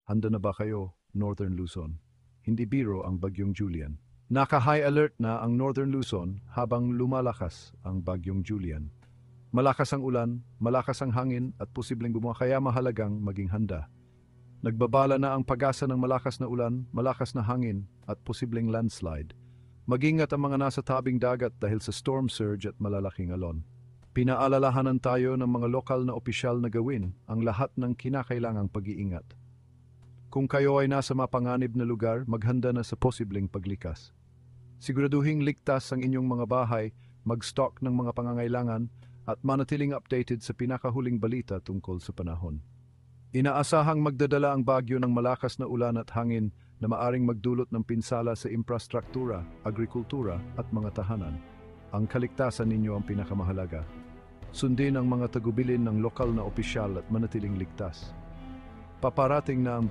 Handa na ba kayo, Northern Luzon? Hindi biro ang Bagyong Julian. Naka-high alert na ang Northern Luzon habang lumalakas ang Bagyong Julian. Malakas ang ulan, malakas ang hangin at posibleng gumawa kaya mahalagang maging handa. Nagbabala na ang pag-asa ng malakas na ulan, malakas na hangin at posibleng landslide. Mag-ingat ang mga nasa tabing dagat dahil sa storm surge at malalaking alon. Pinaalalahanan tayo ng mga lokal na opisyal na gawin ang lahat ng kinakailangang pag-iingat. Kung kayo ay nasa mapanganib na lugar, maghanda na sa posibleng paglikas. Siguraduhing ligtas ang inyong mga bahay, mag-stock ng mga pangangailangan at manatiling updated sa pinakahuling balita tungkol sa panahon. Inaasahang magdadala ang bagyo ng malakas na ulan at hangin na maaring magdulot ng pinsala sa infrastruktura, agrikultura at mga tahanan. Ang kaligtasan ninyo ang pinakamahalaga. Sundin ang mga tagubilin ng lokal na opisyal at manatiling ligtas. Paparating na ang